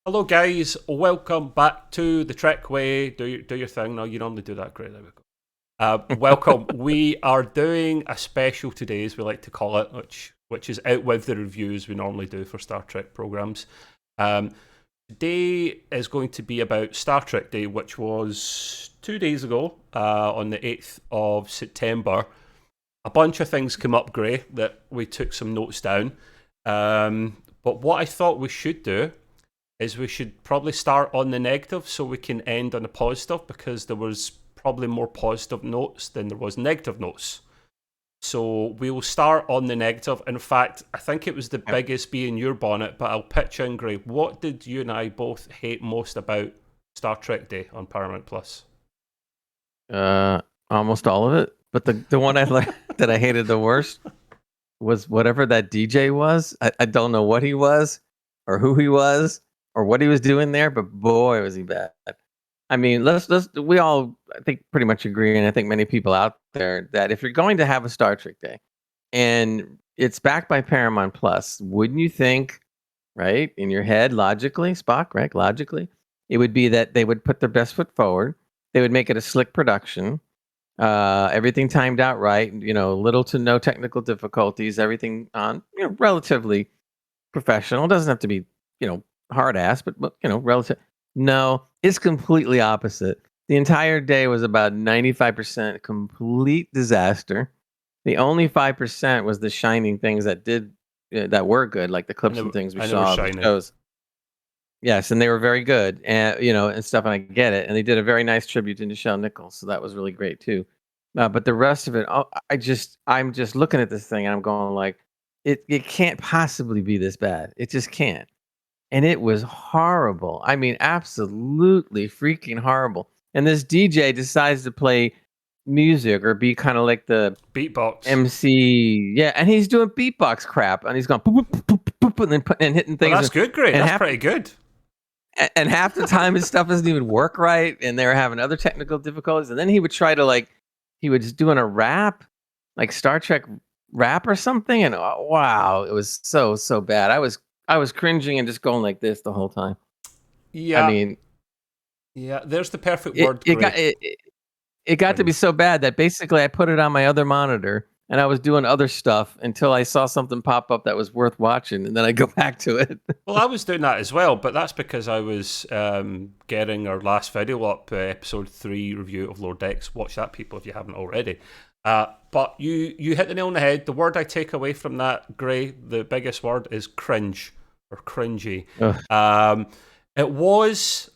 Hello, guys. Welcome back to the Trek Way. Do your thing. No, you normally do that. Great. There we go. Welcome. We are doing a special today, as we like to call it, which is out with the reviews we normally do for Star Trek programs. Today is going to be about Star Trek Day, which was 2 days ago, on the 8th of September. A bunch of things came up, Gray, that we took some notes down. But what I thought we should do is we should probably start on the negative so we can end on the positive, because there was probably more positive notes than there was negative notes. So we will start on the negative. In fact, I think it was the biggest bee in your bonnet, but I'll pitch in, Gray. What did you and I both hate most about Star Trek Day on Paramount Plus? Almost all of it. But the one that I hated the worst was whatever that DJ was. I don't know what he was or who he was or what he was doing there, but boy, was he bad. I mean, we all, I think, pretty much agree, and I think many people out there, that if you're going to have a Star Trek Day and it's backed by Paramount Plus, wouldn't you think, right, in your head, logically, Spock, right, logically, it would be that they would put their best foot forward, they would make it a slick production, everything timed out right, little to no technical difficulties, everything on, relatively professional. It doesn't have to be, hard ass, but relative. No, it's completely opposite. The entire day was about 95% complete disaster. The only 5% was the shining things that were good, like the clips and things we saw of the shows. Yes, and they were very good, and and stuff. And I get it. And they did a very nice tribute to Nichelle Nichols, so that was really great too. But the rest of it, I'm just looking at this thing and I'm going like, it can't possibly be this bad. It just can't. And it was horrible. I mean, absolutely freaking horrible. And this DJ decides to play music or be kind of like the beatbox MC. Yeah, and he's doing beatbox crap, and he's going boop, boop, boop, boop, and hitting things. Well, that's good, great. That's pretty good. And half the time his stuff doesn't even work right, and they were having other technical difficulties. And then he would try to he was doing a rap, like Star Trek rap or something. And wow, it was so bad. I was cringing and just going like this the whole time. Yeah. I mean, yeah, there's the perfect word. It got to be so bad that basically I put it on my other monitor and I was doing other stuff until I saw something pop up that was worth watching, and then I go back to it. Well, I was doing that as well, but that's because I was getting our last video up, episode 3 review of Lower Decks. Watch that, people, if you haven't already. But you hit the nail on the head. The word I take away from that, Gray, the biggest word, is cringe or cringy. It was,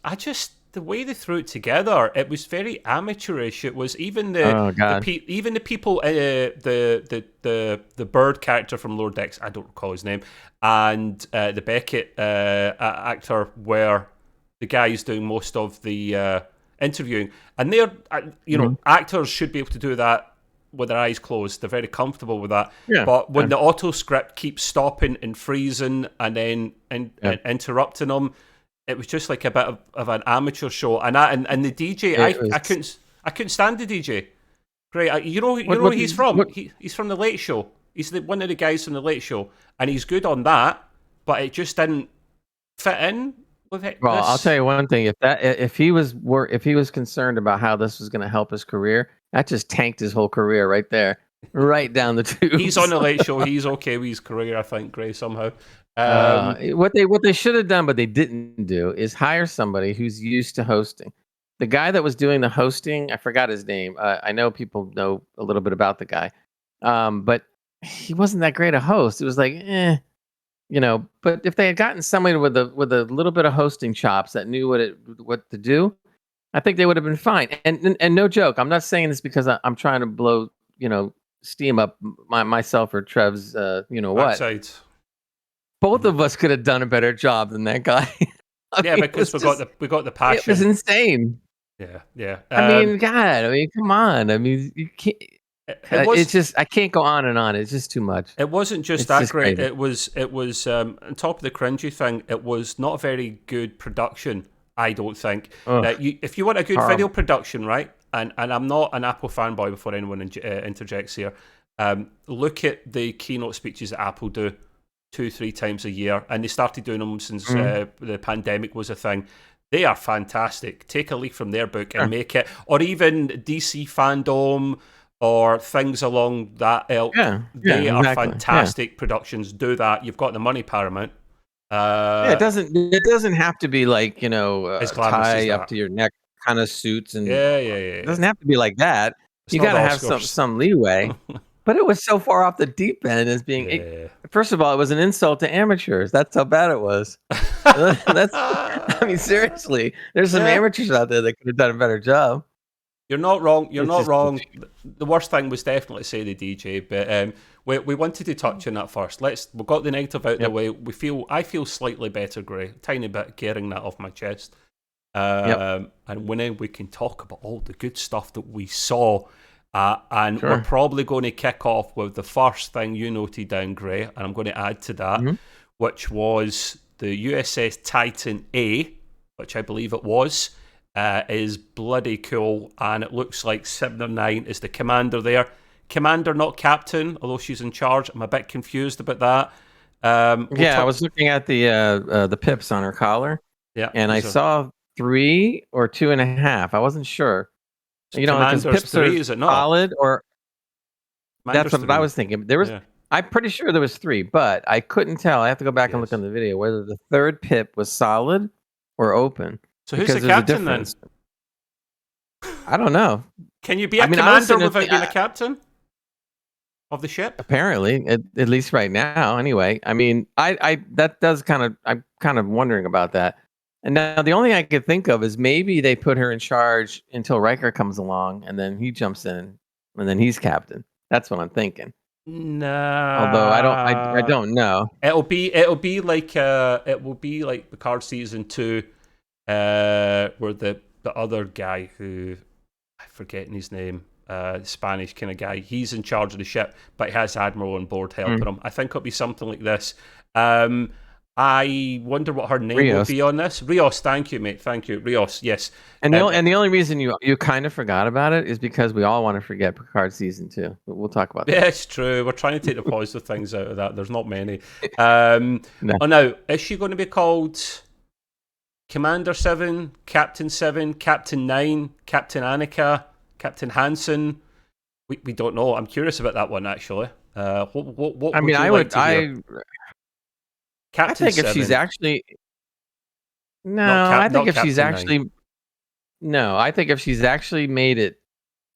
the way they threw it together, it was very amateurish. It was even the people, the bird character from Lower Decks, I don't recall his name, and the Beckett actor were the guys doing most of the interviewing. And they're, actors should be able to do that with their eyes closed. They're very comfortable with that. Yeah, but when the auto script keeps stopping and freezing and then interrupting them, it was just like a bit of an amateur show. And the DJ, I couldn't stand the DJ. Great, you know where he's from. He's from the Late Show. He's one of the guys from the Late Show, and he's good on that. But it just didn't fit in with it. Well, I'll tell you one thing: if he was concerned about how this was going to help his career, that just tanked his whole career right there, right down the tubes. He's on the Late Show. He's okay with his career, I think, Gray, somehow. What they should have done, but they didn't do, is hire somebody who's used to hosting. The guy that was doing the hosting, I forgot his name. I know people know a little bit about the guy, but he wasn't that great a host. It was like, But if they had gotten somebody with a little bit of hosting chops that knew what to do, I think they would have been fine. And no joke, I'm not saying this because I'm trying to blow steam up myself or Trev's what. Both of us could have done a better job than that guy. Because we got the passion. It was insane. Yeah. Come on. I mean, you can't. It's just, I can't go on and on. It's just too much. It wasn't just that great. Crazy. It was on top of the cringy thing. It was not a very good production, I don't think. If you want a good video production, right? And I'm not an Apple fanboy before anyone interjects here. Look at the keynote speeches that Apple do 2-3 times a year, and they started doing them since the pandemic was a thing. They are fantastic. Take a leaf from their book and make it, or even DC Fandom or things along that ilk. They are fantastic productions. Do that. You've got the money, Paramount. It doesn't have to be like, as tie up to your neck kind of suits, and it doesn't have to be like that. You got to have some leeway. But it was so far off the deep end as being. First of all, it was an insult to amateurs. That's how bad it was. I mean, seriously, there's some amateurs out there that could have done a better job. You're not wrong. You're not wrong. The worst thing was definitely say the DJ, but we wanted to touch on that first. We've got the negative out the way. I feel slightly better, Gray. Tiny bit getting that off my chest. And when we can talk about all the good stuff that we saw. And we're probably going to kick off with the first thing you noted down, Gray, and I'm going to add to that, which was the USS Titan A, which I believe it was, is bloody cool, and it looks like 7 of 9 is the commander there. Commander, not captain, although she's in charge. I'm a bit confused about that. I was looking at the pips on her collar, and I saw 3 or 2.5. I wasn't sure. Because pips 3, are is it not? Solid, or Commander's that's what 3. I was thinking. There was, I'm pretty sure there was 3, but I couldn't tell. I have to go back and look on the video whether the third pip was solid or open. So who's the captain then? I don't know. Can you be a commander without being a captain of the ship? Apparently, at least right now. Anyway, I mean, I'm kind of wondering about that. And now the only thing I could think of is maybe they put her in charge until Riker comes along, and then he jumps in, and then he's captain. That's what I'm thinking. No. Although I don't know. It will be like Picard season 2, where the other guy who I'm forgetting his name, Spanish kind of guy, he's in charge of the ship, but he has Admiral on board helping him. I think it'll be something like this. I wonder what her name will be on this. Rios, thank you, mate. Thank you, Rios. Yes. And the only reason you kind of forgot about it is because we all want to forget Picard season 2. But we'll talk about that. Yeah, it's true. We're trying to take the positive things out of that. There's not many. No. Oh, now, is she going to be called Commander 7, Captain 7, Captain 9, Captain Annika, Captain Hansen? We don't know. I'm curious about that one, actually. What I mean, Captain I think 7. if she's actually I think if she's actually I think if she's actually made it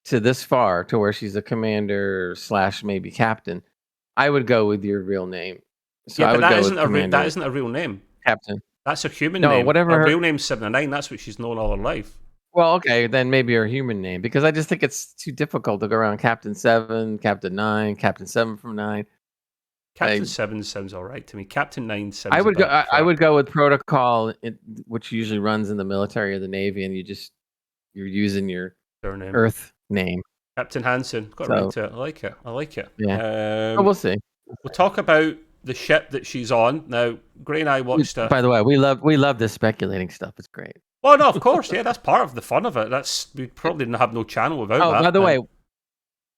to this far to where she's a commander / maybe captain, I would go with your real name. So yeah, I but would that go isn't with that isn't a real name. Captain. That's a human No, name. whatever Her real name's 7 of 9. That's what she's known all her life. Well, okay, then maybe her human name, because I just think it's too difficult to go around Captain 7, Captain 9, Captain 7 from 9. Captain 7 sounds all right to me. Captain 9 sounds. I would go with protocol, which usually runs in the military or the Navy, and you're using your surname. Earth name. Captain Hansen. Got right to it. I like it. Yeah. We'll see. We'll talk about the ship that she's on now. Gray and I watched. By the way, we love this speculating stuff. It's great. Well, no, of course, yeah, that's part of the fun of it. We probably didn't have no channel without that. Oh, by the way,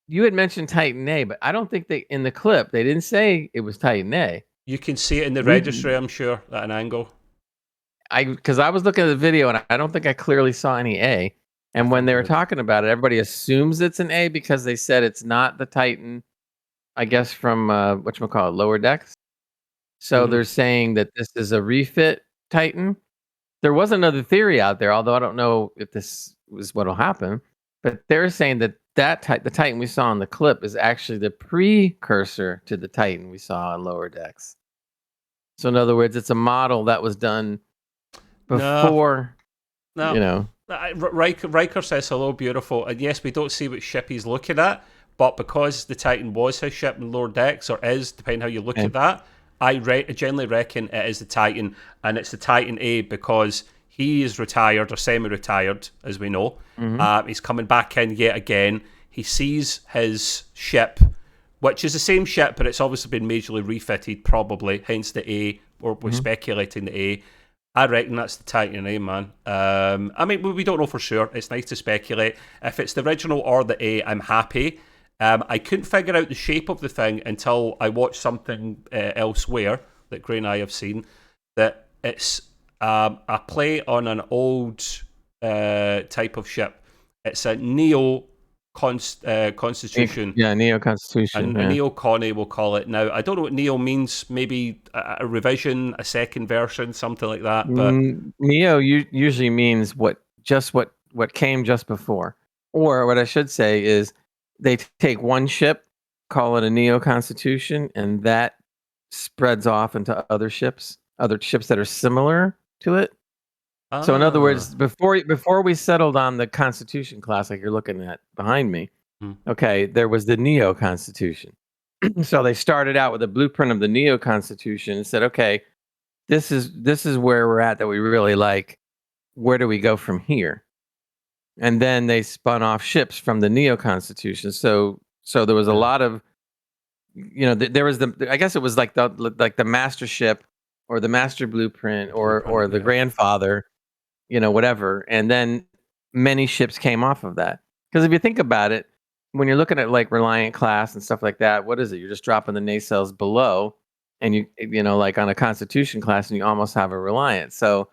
you had mentioned Titan A, but I don't think in the clip they didn't say it was Titan A. You can see it in the registry, I'm sure, at an angle. Because I was looking at the video and I don't think I clearly saw any A. And when they were talking about it, everybody assumes it's an A because they said it's not the Titan, I guess, from whatchamacallit, Lower Decks. So they're saying that this is a refit Titan. There was another theory out there, although I don't know if this was what will happen. But they're saying that the Titan we saw in the clip is actually the precursor to the Titan we saw on Lower Decks. So in other words, it's a model that was done before. No. Riker says hello, beautiful. And yes, we don't see what ship he's looking at, but because the Titan was his ship in Lower Decks, or is, depending how you look at that, I generally reckon it is the Titan, and it's the Titan A because he is retired or semi-retired, as we know. He's coming back in yet again. He sees his ship, which is the same ship, but it's obviously been majorly refitted, probably, hence the A, or we're speculating the A. I reckon that's the Titan A, man. I mean, we don't know for sure. It's nice to speculate. If it's the original or the A, I'm happy. I couldn't figure out the shape of the thing until I watched something elsewhere. that Gray and I have seen, that it's a play on an old type of ship. It's a Neo Constitution. Yeah, Neo Constitution. A Neo Connie, we'll call it now. I don't know what Neo means. Maybe a revision, a second version, something like that. But Neo usually means what came just before, or what I should say is they take one ship, call it a Neo Constitution, and that spreads off into other ships that are similar to it. So in other words, before we settled on the Constitution class, like you're looking at behind me, okay, there was the Neo Constitution. So they started out with a blueprint of the Neo Constitution and said, okay, this is where we're at that we really like. Where do we go from here? And then they spun off ships from the Neo Constitution. So there was a lot of, there was I guess it was like the master ship or the master blueprint or the grandfather, whatever. And then many ships came off of that. Because if you think about it, when you're looking at like Reliant class and stuff like that, what is it? You're just dropping the nacelles below, and you like on a Constitution class, and you almost have a Reliant. So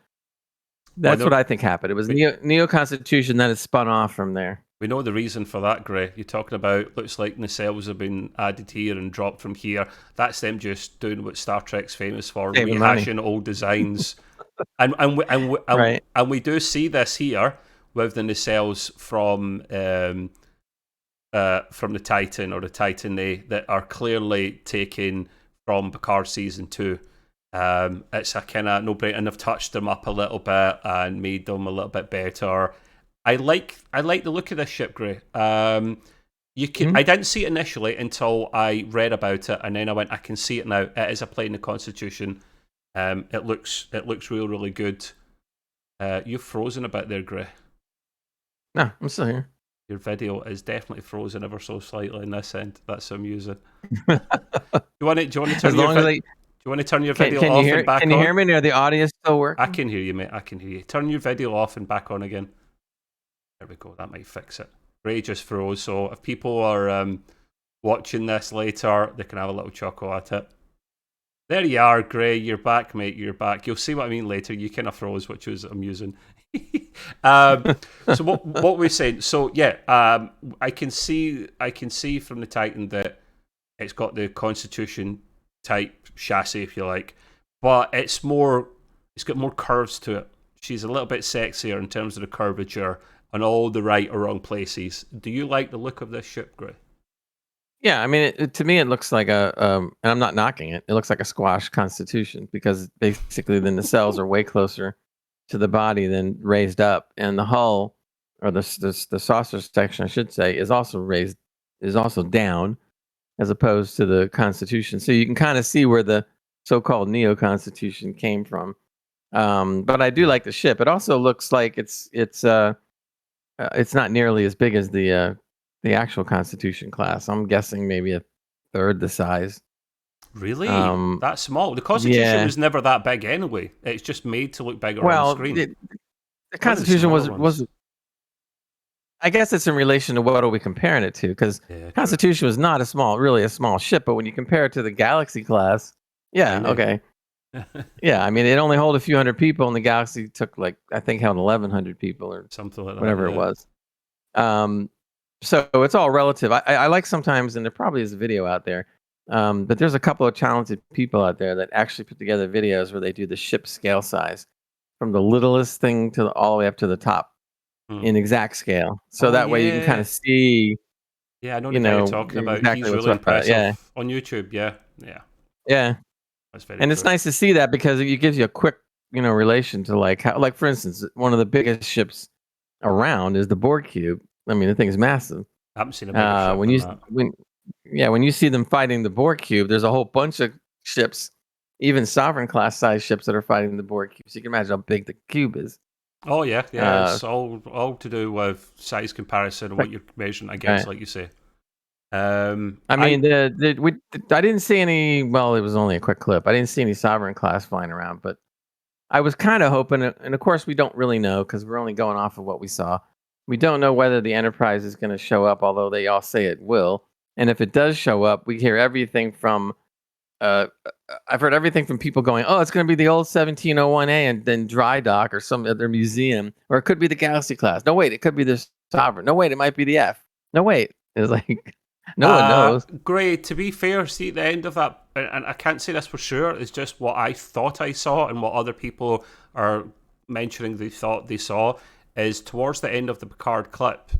that's what I think happened. It was Neo Constitution, then it spun off from there. We know the reason for that, Gray. You're talking about looks like nacelles have been added here and dropped from here. That's them just doing what Star Trek's famous for, rehashing old designs. and we do see this here with the nacelles from the Titan or the Titan A that are clearly taken from Picard season 2. It's a kind of no-brainer, and they've touched them up a little bit and made them a little bit better. I like the look of this ship, Gray. I didn't see it initially until I read about it, and then I went, I can see it now. It is a play in the Constitution. It looks really good. You've frozen a bit there, Gray. No, I'm still here. Your video is definitely frozen ever so slightly in this end. That's amusing. Do you want to turn your video off and back on? Can you hear me? Or the audio still working? I can hear you, mate. I can hear you. Turn your video off and back on again. There we go. That might fix it. Ray just froze. So if people are watching this later, they can have a little chuckle at it. There you are, Gray. You're back, mate. You're back. You'll see what I mean later. You kind of froze, which was amusing. So what we're saying? So yeah, I can see from the Titan that it's got the Constitution type chassis, if you like, but it's got more curves to it. She's a little bit sexier in terms of the curvature on all the right or wrong places. Do you like the look of this ship, Gray? Yeah, I mean, to me, it looks like and I'm not knocking it. It looks like a squash Constitution because basically the nacelles are way closer to the body than raised up, and the hull or the saucer section, I should say, is also down as opposed to the Constitution. So you can kind of see where the so-called Neo Constitution came from. But I do like the ship. It also looks like it's not nearly as big as the actual Constitution class. I'm guessing maybe a third the size. Really? That small? The Constitution was never that big anyway. It's just made to look bigger on the screen. The Constitution was. I guess it's in relation to what are we comparing it to? Because Constitution was not really a small ship, but when you compare it to the Galaxy class, okay. Yeah, I mean, it only held a few hundred people, and the Galaxy took I think held 1,100 people or something like that, whatever it was. So it's all relative. I like sometimes, and there probably is a video out there, but there's a couple of talented people out there that actually put together videos where they do the ship scale size from the littlest thing to all the way up to the top in exact scale. So that way you can kind of see. Yeah, I know the guy you're talking about. Exactly. He's really impressive on YouTube. Yeah. That's very It's nice to see that because it gives you a quick, relation to how, for instance, one of the biggest ships around is the Borg cube. I mean, the thing is massive. I haven't seen a bigger ship than that. When you see them fighting the Borg cube, there's a whole bunch of ships, even sovereign class size ships that are fighting the Borg cube. So you can imagine how big the cube is. Oh yeah. It's all to do with size comparison and what you're measuring against, like you say. I didn't see any. Well, it was only a quick clip. I didn't see any sovereign class flying around, but I was kind of hoping. And of course, we don't really know because we're only going off of what we saw. We don't know whether the Enterprise is going to show up, although they all say it will. And if it does show up, we hear everything from I've heard everything from people going, "Oh, it's going to be the old 1701A and then dry dock or some other museum, or it could be the Galaxy class. No, wait, it could be the Sovereign. No, wait, it might be the F. No, wait." It's like no one knows. Gray, to be fair, see at the end of that, and I can't say this for sure, it's just what I thought I saw and what other people are mentioning they thought they saw, is towards the end of the Picard clip,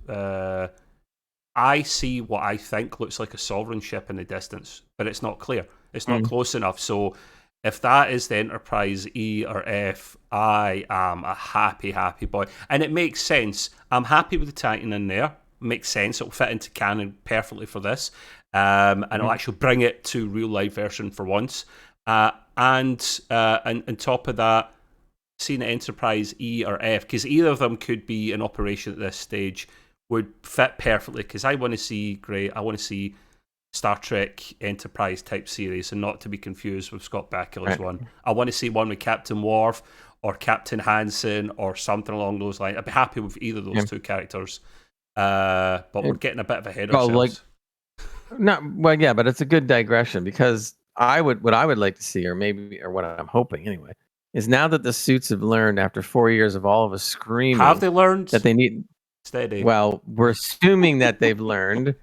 I see what I think looks like a Sovereign ship in the distance, but it's not clear. It's not close enough. So if that is the Enterprise E or F, I am a happy, happy boy. And it makes sense. I'm happy with the Titan in there. Makes sense. It'll fit into canon perfectly for this. And it'll actually bring it to real life version for once. And on top of that, seeing Enterprise E or F, because either of them could be in operation at this stage, would fit perfectly. Because I want to see Star Trek Enterprise type series, and not to be confused with Scott Bakula's one. I want to see one with Captain Worf or Captain Hansen or something along those lines. I'd be happy with either of those two characters. But we're getting a bit of ahead of ourselves. But it's a good digression, because what I would like to see, or what I'm hoping anyway, is now that the suits have learned after 4 years of all of us screaming, have they learned that they need steady? Well, we're assuming that they've learned.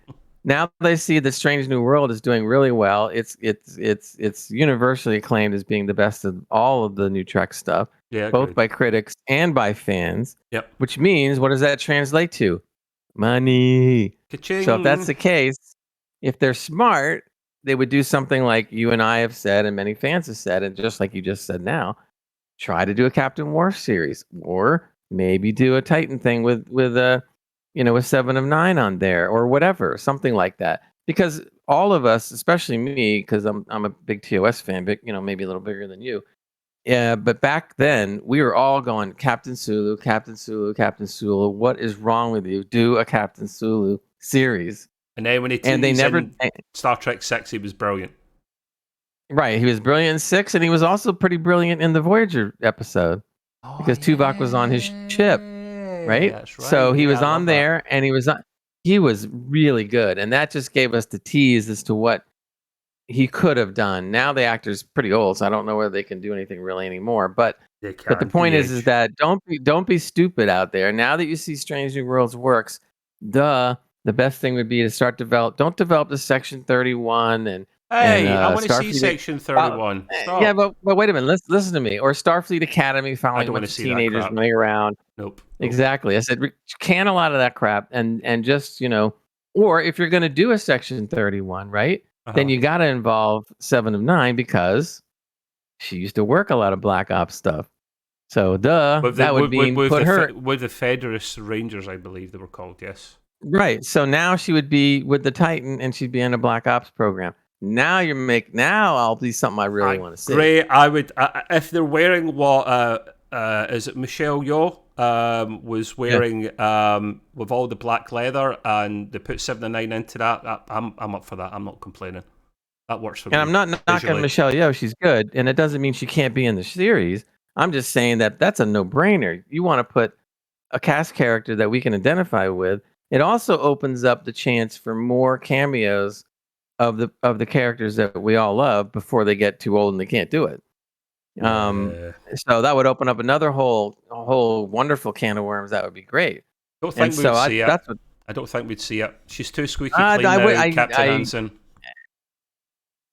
Now they see that Strange New World is doing really well. It's universally acclaimed as being the best of all of the new Trek stuff, both by critics and by fans. Yep. Which means, what does that translate to? Money. Ka-ching. So if that's the case, if they're smart, they would do something like you and I have said, and many fans have said, and just like you just said now, try to do a Captain Worf series, or maybe do a Titan thing with 7 of 9 on there, or whatever, something like that. Because all of us, especially me, because I'm a big TOS fan, but maybe a little bigger than you. Yeah, but back then we were all going, Captain Sulu, Captain Sulu, Captain Sulu. What is wrong with you? Do a Captain Sulu series. And then when they never Star Trek 6, he was brilliant. Right, he was brilliant in 6, and he was also pretty brilliant in the Voyager episode, because Tuvok was on his ship, right? That's right. So he was on there, and he was really good, and that just gave us the tease as to what he could have done. Now the actor's pretty old, so I don't know whether they can do anything really anymore. But the point is that don't be stupid out there. Now that you see Strange New Worlds works, the best thing would be to don't develop the Section 31 and. Hey, I want to see Section 31. Yeah, but wait a minute. Listen to me. Or Starfleet Academy following a bunch of teenagers running around. Nope. Exactly. I said can a lot of that crap, and just or if you're going to do a Section 31, right? Then you got to involve 7 of 9, because she used to work a lot of Black Ops stuff. So that would mean put her with the Federalist Rangers, I believe they were called. Yes. Right. So now she would be with the Titan, and she'd be in a Black Ops program. Now I'll be something I really want to see. Great. I would if they're wearing what is it Michelle Yeoh was wearing with all the black leather, and they put 7 and 9 into that. I'm up for that. I'm not complaining. That works for me. And I'm not knocking Michelle Yeoh. She's good, and it doesn't mean she can't be in the series. I'm just saying that's a no-brainer. You want to put a cast character that we can identify with. It also opens up the chance for more cameos of the characters that we all love before they get too old and they can't do it. So that would open up another whole wonderful can of worms. That would be great. I don't think we'd see it. I don't think we'd see it. She's too squeaky clean now, Captain Hansen.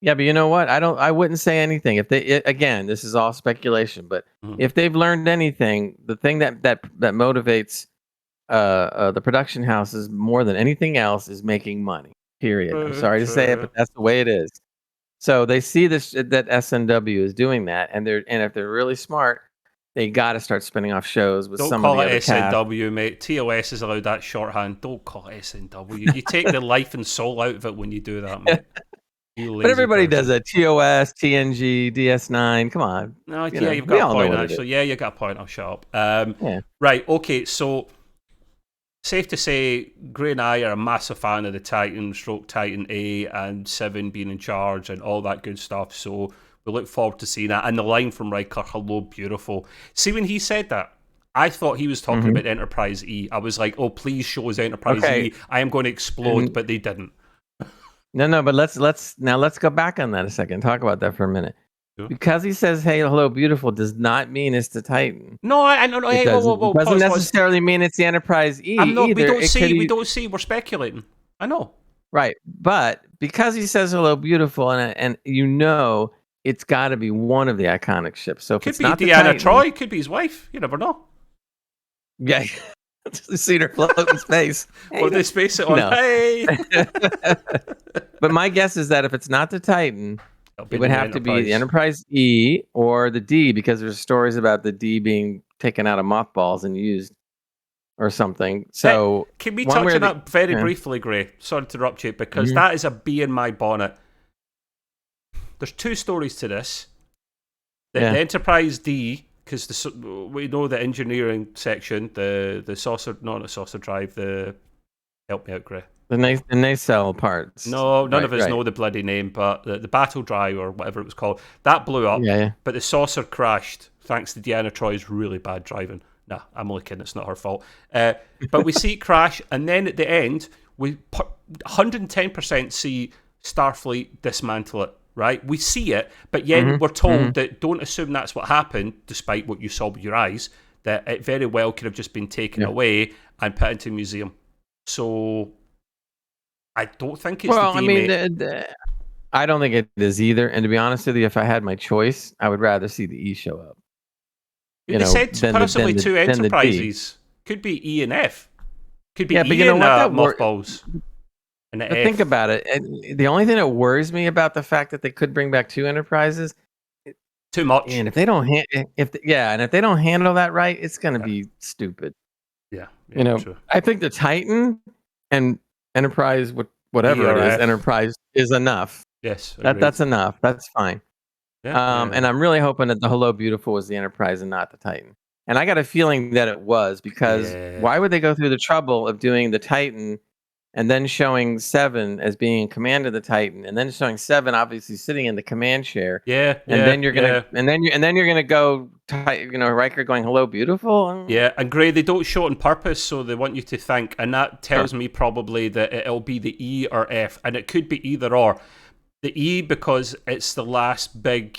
Yeah, but you know what? I wouldn't say anything if again, this is all speculation, but if they've learned anything, the thing that motivates the production houses more than anything else is making money. Period. I'm sorry to say it, but that's the way it is. So they see that SNW is doing that, and if they're really smart, they got to start spinning off shows with some of the other cast. Don't call it SNW, mate. TOS is allowed that shorthand. Don't call it SNW. You take the life and soul out of it when you do that, mate. But everybody does it. TOS, TNG, DS9. Come on. No, you've got a point, actually. Yeah, you got a point. I'll shut up. Right, okay, so safe to say, Gray and I are a massive fan of the Titan A and 7 being in charge and all that good stuff. So we look forward to seeing that. And the line from Riker, hello, beautiful. See, when he said that, I thought he was talking about Enterprise E. I was like, oh, please show us Enterprise E. I am going to explode, but they didn't. No, but let's go back on that a second. Talk about that for a minute. Sure. Because he says, "Hey, hello, beautiful," does not mean it's the Titan. No, I don't know. It Hey, doesn't, whoa, it doesn't pause. necessarily mean it's the Enterprise E I'm not. either. We don't see. We're speculating. I know. Right, but because he says hello, beautiful, and you know it's got to be one of the iconic ships. So if Could it's be not Deanna the Titan, Troi. Could be his wife. You never know. yeah, seen her float in space. Or they space it on. No. Hey. But my guess is that if it's not the Titan, it would have to be the Enterprise E or the D, because there's stories about the D being taken out of mothballs and used or something. So can we touch on that very briefly, Gray? Sorry to interrupt you, because that is a bee in my bonnet. There's two stories to this. The Enterprise D, because we know the engineering section, the saucer, not a saucer drive, help me out, Gray. The nacelle parts. No, none of us know the bloody name, but the battle drive or whatever it was called, that blew up. Yeah. But the saucer crashed thanks to Deanna Troi's really bad driving. Nah, I'm only kidding. It's not her fault. But we see it crash, and then at the end, we 110% see Starfleet dismantle it. Right, we see it, but yet we're told that don't assume that's what happened, despite what you saw with your eyes. That it very well could have just been taken away and put into a museum. So I don't think it's the D, I don't think it is either. And to be honest with you, if I had my choice, I would rather see the E show up. They said possibly two Enterprises. Could be E and F. Could be E and mothballs. But think about it. The only thing that worries me about the fact that they could bring back two Enterprises, too much. And if they don't, if they don't handle that right, it's going to be stupid. Yeah, true. I think the Titan and Enterprise, whatever it is, Enterprise is enough. Yes, that's enough. That's fine. Yeah, and I'm really hoping that the Hello Beautiful was the Enterprise and not the Titan. And I got a feeling that it was, because why would they go through the trouble of doing the Titan and then showing Seven as being in command of the Titan, and then showing Seven obviously sitting in the command chair? Then you're gonna and then you're gonna go, Riker going hello beautiful. Yeah, and Gray, they don't show it on purpose, so they want you to think, and that tells me probably that it'll be the E or F, and it could be either or. The E because it's the last big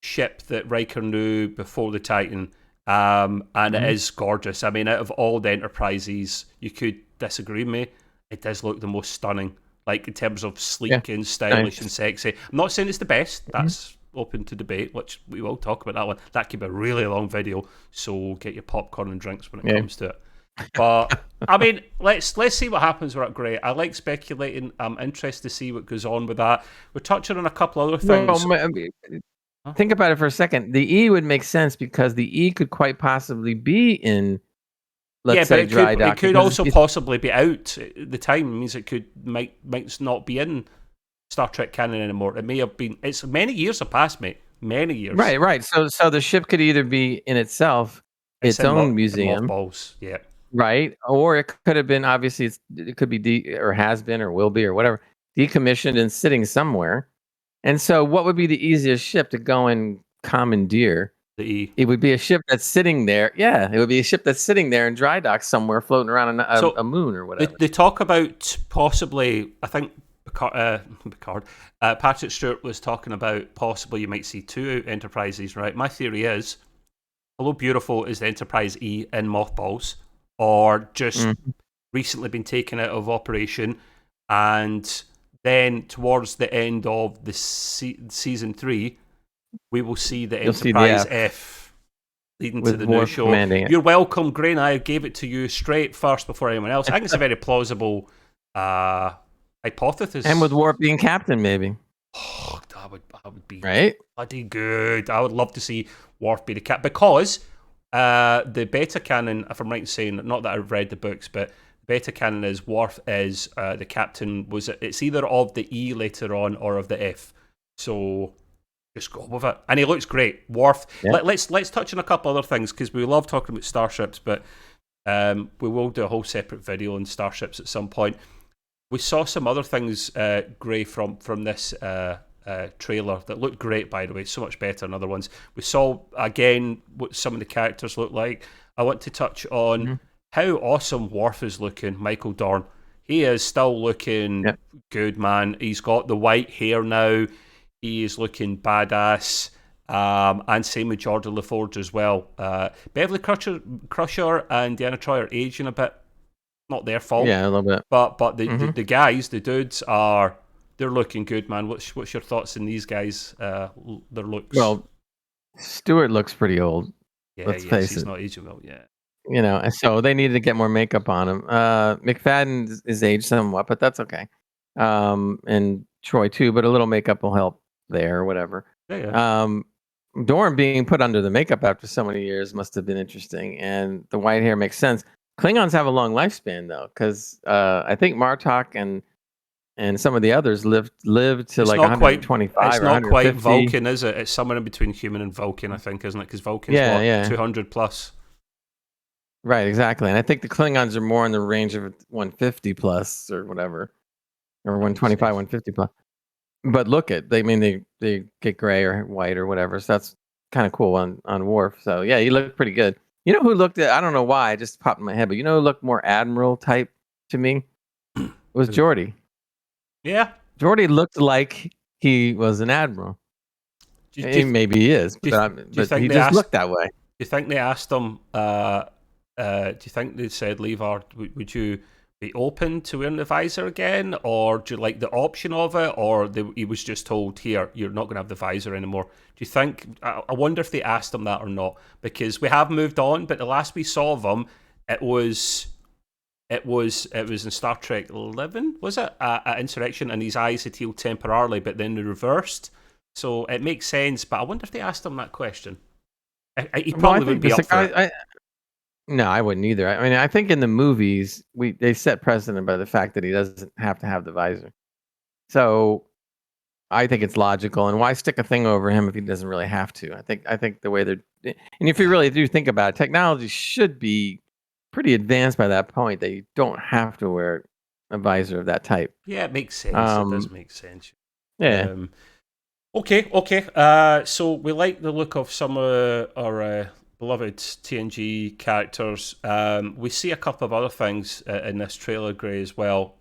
ship that Riker knew before the Titan, and it is gorgeous. I mean, out of all the Enterprises, you could disagree with me, it does look the most stunning, like in terms of sleek and stylish and sexy. I'm not saying it's the best, that's open to debate, which we will talk about that one. That could be a really long video, so get your popcorn and drinks when it comes to it. But I mean, let's see what happens with that, Gray. I like speculating. I'm interested to see what goes on with that. We're touching on a couple other things. Think about it for a second. The E would make sense because the E could quite possibly be in, let's say, dry dock. It could also possibly be out. The time means it might not be in Star Trek canon anymore. It may have been. It's many years have passed, mate. Many years. Right. So the ship could either be in itself, its own museum. Mothballs, yeah. Right, or it could have been, obviously, it could be or has been or will be or whatever, decommissioned and sitting somewhere. And so, what would be the easiest ship to go and commandeer? The E. It would be a ship that's sitting there. Yeah, it would be a ship that's sitting there in dry dock somewhere, floating around a moon or whatever. They talk about possibly, I think Picard, Patrick Stewart was talking about possibly you might see two Enterprises, right? My theory is, Hello Beautiful is the Enterprise E in mothballs, or just recently been taken out of operation, and then towards the end of the season 3, we will see the Enterprise F leading to the new show. You're welcome, Gray, and I gave it to you straight first before anyone else. I think it's a very plausible hypothesis. And with Worf being captain, maybe. Oh, that would be bloody good. I would love to see Worf be the captain, because the beta canon, if I'm right in saying, not that I've read the books, but beta canon is Worf is the captain. It's either of the E later on or of the F. So just go with it, and he looks great. Worf. Let's touch on a couple other things, because we love talking about starships, but we will do a whole separate video on starships at some point. We saw some other things, Gray, from this trailer that looked great, by the way, so much better than other ones. We saw again what some of the characters look like. I want to touch on how awesome Worf is looking. Michael Dorn, he is still looking Yep. good, man. He's got the white hair now. He is looking badass. And same with Jordan LaForge as well. Beverly Crusher and Deanna Troy are aging a bit. Not their fault. Yeah, a little bit. But the guys, the dudes they're looking good, man. What's your thoughts on these guys? Their looks. Well, Stewart looks pretty old. Let's face he's it. not aging well. Yeah. And so they needed to get more makeup on him. McFadden is aged somewhat, but that's okay. And Troy too, but a little makeup will help there or whatever. Yeah. Dorn being put under the makeup after so many years must have been interesting, and the white hair makes sense. Klingons have a long lifespan though, because I think Martok and some of the others lived to It's like not 125 quite, it's or not 150. quite Vulcan, is it? It's somewhere in between human and Vulcan, I think, isn't it? Because Vulcan's 200 plus. Right, exactly. And I think the Klingons are more in the range of 150 plus or whatever, or 125, 150 plus. But look at they get gray or white or whatever. So that's kind of cool on Worf. So yeah, he looked pretty good. You know who looked at? I don't know why, it just popped in my head. But you know who looked more Admiral type to me? It was Geordi. Yeah, Geordi looked like he was an admiral. Maybe he is, but he just looked that way. Do you think they asked him? Do you think they said, Lever, would you be open to wearing the visor again, or do you like the option of it, or he was just told, here, you're not going to have the visor anymore? Do you think? I wonder if they asked him that or not, because we have moved on. But the last we saw of him, it was in Star Trek 11, was it? At Insurrection, and his eyes had healed temporarily, but then they reversed. So it makes sense. But I wonder if they asked him that question. He probably wouldn't be up for it. No, I wouldn't either. I mean, I think in the movies they set precedent by the fact that he doesn't have to have the visor. So I think it's logical. And why stick a thing over him if he doesn't really have to? I think the way they're, and if you really do think about it, technology should be pretty advanced by that point that you don't have to wear a visor of that type. Yeah, it makes sense. It does make sense. Yeah. Okay. So we like the look of some of our beloved TNG characters. We see a couple of other things in this trailer, Gray, as well.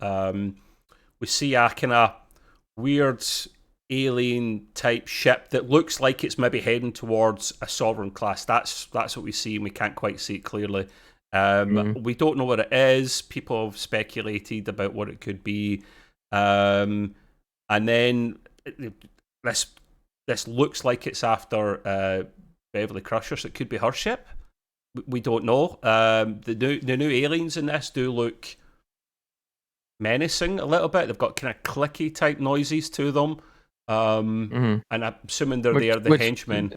We see a kind of weird alien type ship that looks like it's maybe heading towards a Sovereign class. That's what we see, and we can't quite see it clearly. We don't know what it is. People have speculated about what it could be, and then this looks like it's after Beverly Crusher, so it could be her ship. We don't know. The new aliens in this do look menacing a little bit. They've got kind of clicky type noises to them, and I'm assuming they're the henchmen.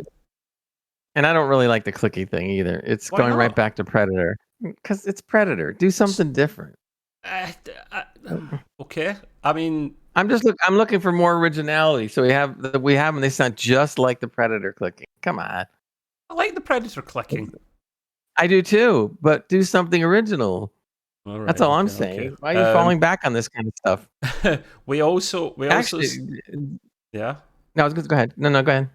And I don't really like the clicky thing either. It's going right back to Predator, because it's Predator. Do something different. Okay, I mean, I'm looking for more originality. So we have them. They sound just like the Predator clicking. Come on. I like the Predator clicking. I do too, but do something original. All right, that's all I'm saying. Okay. Why are you falling back on this kind of stuff? we also yeah. No, go ahead. No, go ahead.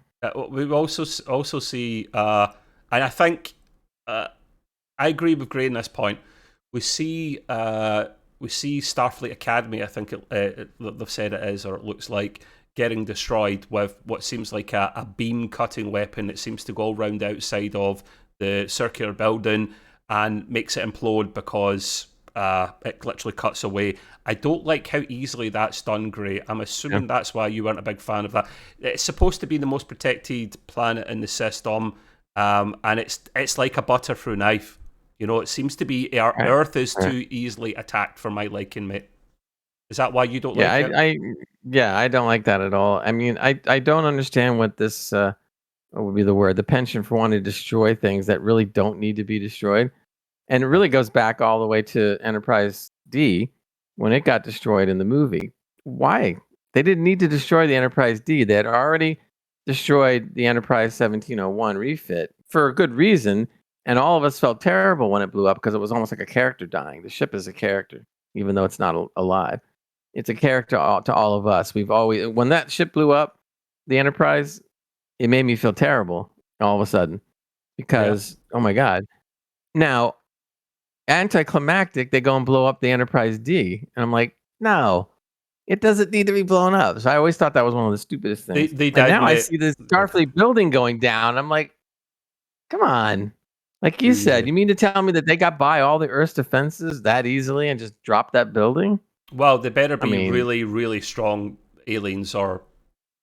We also see, and I think I agree with Gray in this point. We see Starfleet Academy. I think they've said it is, or it looks like, getting destroyed with what seems like a beam cutting weapon that seems to go around the outside of the circular building and makes it implode because it literally cuts away. I don't like how easily that's done, Gray. I'm assuming that's why you weren't a big fan of that. It's supposed to be the most protected planet in the system, and it's like a butter through knife. You know, it seems to be Earth is too easily attacked for my liking, mate. Is that why you don't like it? I don't like that at all. I mean, I don't understand what this what would be the word, the penchant for wanting to destroy things that really don't need to be destroyed. And it really goes back all the way to Enterprise D when it got destroyed in the movie. Why? They didn't need to destroy the Enterprise D. They had already destroyed the Enterprise 1701 refit for a good reason. And all of us felt terrible when it blew up because it was almost like a character dying. The ship is a character, even though it's not alive. It's a character to all of us. When that ship blew up, the Enterprise, it made me feel terrible all of a sudden because, oh my God. Now, anticlimactic. They go and blow up the Enterprise D, and I'm like, no, it doesn't need to be blown up. So I always thought that was one of the stupidest things. They And now I admit, see this Starfleet building going down. I'm like, come on. Like you said, you mean to tell me that they got by all the Earth's defenses that easily and just dropped that building? Well, they better be really, really strong aliens or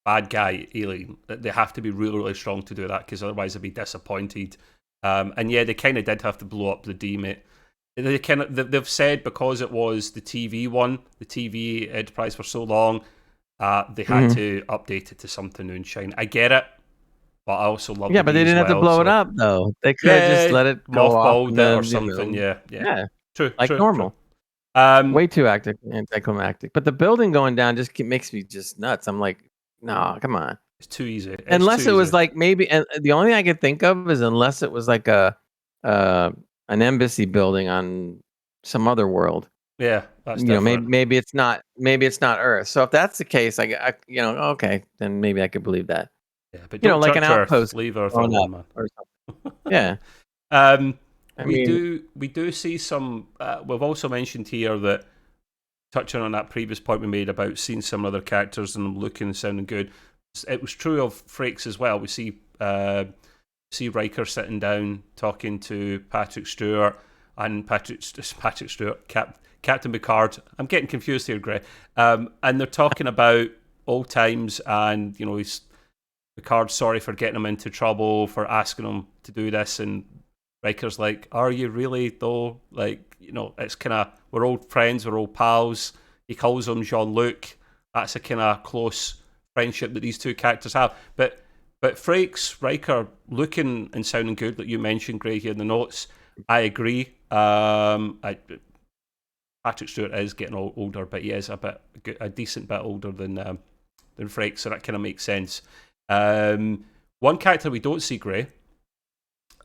bad guy alien. They have to be really, really strong to do that, because otherwise they'd be disappointed. And yeah, they kind of did have to blow up the D, mate. They've said because it was the TV one, the TV Enterprise for so long, they had to update it to something new and shine. I get it, but I also love. Yeah, but they didn't have to blow it up though. They could have just let it go off it or something. Yeah, true, like normal. True. Way too anticlimactic. But the building going down just makes me just nuts. I'm like, no, come on. It's too easy. Unless it was like maybe, and the only thing I could think of is unless it was like an embassy building on some other world. Yeah, that's different. Maybe it's not Earth. So if that's the case, I okay, then maybe I could believe that. Yeah, but don't like an outpost, leave Earth alone, man. Or something. Yeah. We do see some. We've also mentioned here that, touching on that previous point we made about seeing some other characters and them looking and sounding good, it was true of Frakes as well. We see Riker sitting down talking to Patrick Stewart, and Patrick Stewart, Captain Picard. I'm getting confused here, Gray. And they're talking about old times, and he's Picard's sorry for getting him into trouble, for asking him to do this, and Riker's like, are you really though? Like, it's kind of, we're old friends, we're old pals. He calls him Jean-Luc. That's a kind of close friendship that these two characters have. But Frakes, Riker, looking and sounding good, like you mentioned, Gray, here in the notes. I agree. Patrick Stewart is getting older, but he is a decent bit older than Frakes, so that kind of makes sense. One character we don't see, Gray,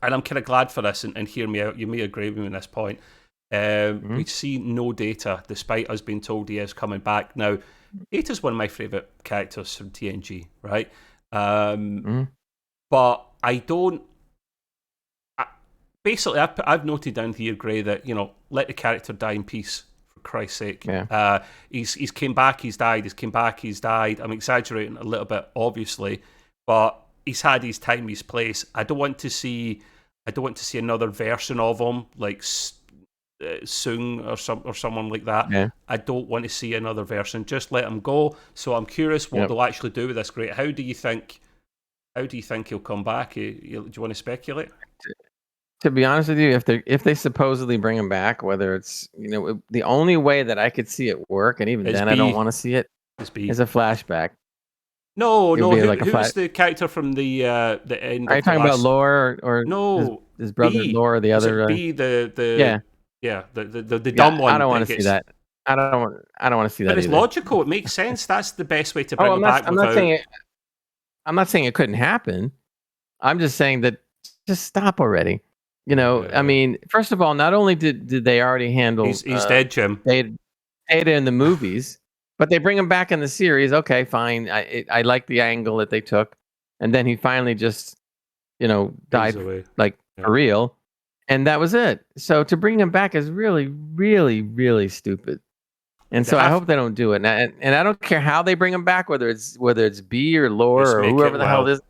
and I'm kind of glad for this, and hear me out, you may agree with me on this point. We see no Data, despite us being told he is coming back. Now, Data's one of my favourite characters from TNG, right? But I don't... Basically, I've noted down here, Gray, that, let the character die in peace, for Christ's sake. Yeah. He's came back, he's died, he's came back, he's died. I'm exaggerating a little bit, obviously, but he's had his time, his place. I don't want to see another version of him, like Sung or someone like that. Yeah. I don't want to see another version. Just let him go. So I'm curious what they'll actually do with this. Great. How do you think he'll come back? Do you want to speculate? To be honest with you, if they supposedly bring him back, whether it's the only way that I could see it work, and even then I don't want to see it, is a flashback. No. Who's the character from the end? Are you talking about Lore or no his brother Lore, or the other? B, the dumb one. I don't want to see that. I don't want to see that. But it's either. Logical. It makes sense. That's the best way to bring him back. I'm not saying it couldn't happen. I'm just saying that just stop already. I mean, first of all, not only did they already handle he's dead, Jim. Data in the movies, but they bring him back in the series. Okay, fine. I like the angle that they took, and then he finally just died for real, and that was it. So to bring him back is really, really, really stupid. And so I hope they don't do it. And I don't care how they bring him back, whether it's B or Lore or whoever the hell it is.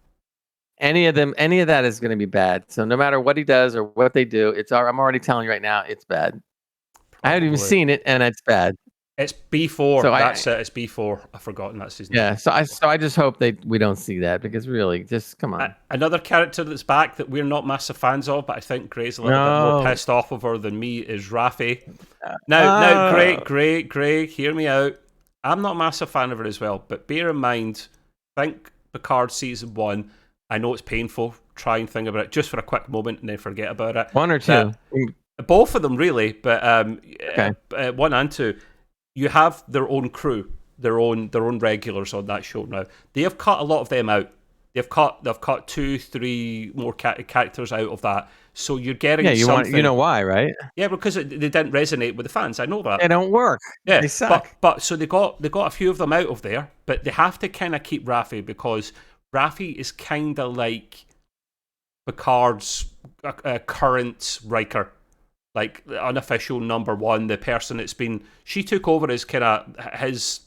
Any of that is going to be bad. So no matter what he does or what they do, I'm already telling you right now, it's bad. Probably. I haven't even seen it, and it's bad. It's B4. So that's it. It's B4. I've forgotten that's his name. Yeah. So I just hope we don't see that, because really, just come on. Another character that's back that we're not massive fans of, but I think Gray's a little bit more pissed off of her than me, is Raffi. Now, Gray, hear me out. I'm not a massive fan of her as well, but bear in mind, think Picard season 1. I know it's painful. Try and think about it just for a quick moment and then forget about it. One or two? Both of them, really, but one and two. You have their own crew, their own regulars on that show now. They have cut a lot of them out. They've cut 2-3 more characters out of that. So you're getting something. You know why, right? Yeah, because they didn't resonate with the fans. I know that. They don't work. Yeah, they suck. But so they got a few of them out of there, but they have to kind of keep Raffi, because Raffi is kind of like Picard's current Riker. like the unofficial number one, the person that's been, she took over as kind of his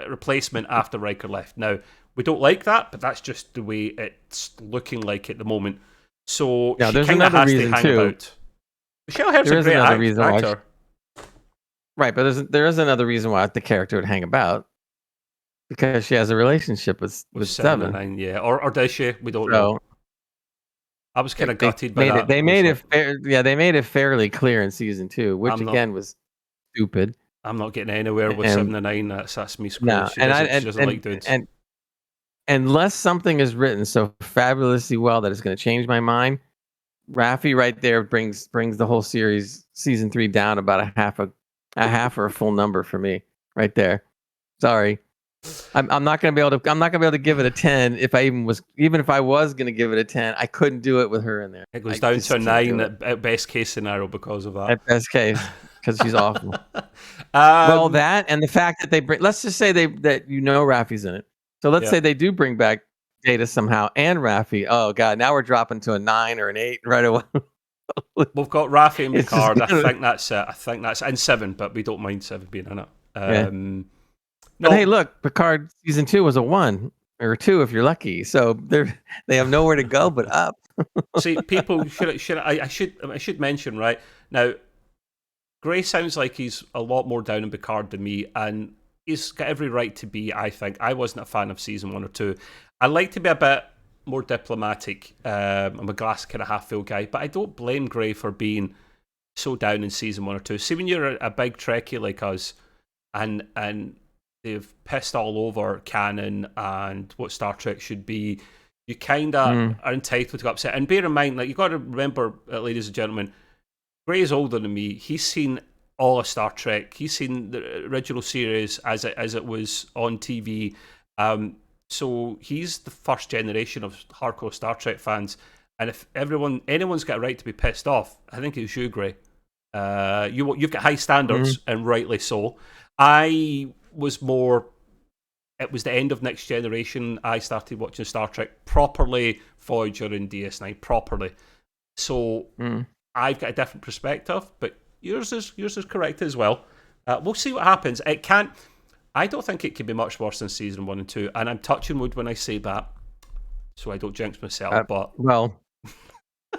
replacement after Riker left. Now, we don't like that, but that's just the way it's looking like at the moment. So Now, she there's kind of another has to reason hang too. about. Michelle Hurt's There a is great another reason why actor. Right, but there is another reason why the character would hang about, because she has a relationship with Seven and Seven. Nine, yeah, or does she? We don't know. So I was kind of they gutted by made that. it. They made it fair. Yeah, they made it fairly clear in season 2, which again was stupid. I'm not getting anywhere with And 7 and 9. That's me screwed. no, She doesn't like dudes. and unless something is written so fabulously well that it's going to change my mind, Raffi right there brings the whole series, season 3, down about a half or a full number for me right there. Sorry. I'm not gonna be able to give it a 10 even if I was gonna give it a 10, I couldn't do it with her in there. It goes down to a 9 at best case scenario because of that. At best case, because she's awful. Well, that and the fact that they bring, let's just say that Raffi's in it. So let's say they do bring back Data somehow and Raffi. Oh god, now we're dropping to a 9 or an 8 right away. We've got Raffi and Picard. I think that's it. I think that's and 7, but we don't mind 7 being in it. No. But hey, look, Picard season 2 was a 1 or a 2 if you're lucky. So they have nowhere to go but up. See, people I should mention right now. Gray sounds like he's a lot more down on Picard than me, and he's got every right to be. I think I wasn't a fan of season 1 or 2. I like to be a bit more diplomatic. I'm a glass kind of half full guy, but I don't blame Gray for being so down in season 1 or 2. See, when you're a big Trekkie like us, and they've pissed all over canon and what Star Trek should be, you kind of are entitled to get upset. And bear in mind, like, you've got to remember, ladies and gentlemen, Gray is older than me. He's seen all of Star Trek. He's seen the original series as it was on TV. So he's the first generation of hardcore Star Trek fans. And if anyone's got a right to be pissed off, I think it's you, Gray. You've got high standards, and rightly so. I was more. It was the end of Next Generation. I started watching Star Trek properly, Voyager and DS9 properly. So I've got a different perspective, but yours is correct as well. We'll see what happens. I don't think it could be much worse than season 1 and 2, and I'm touching wood when I say that, so I don't jinx myself. But well,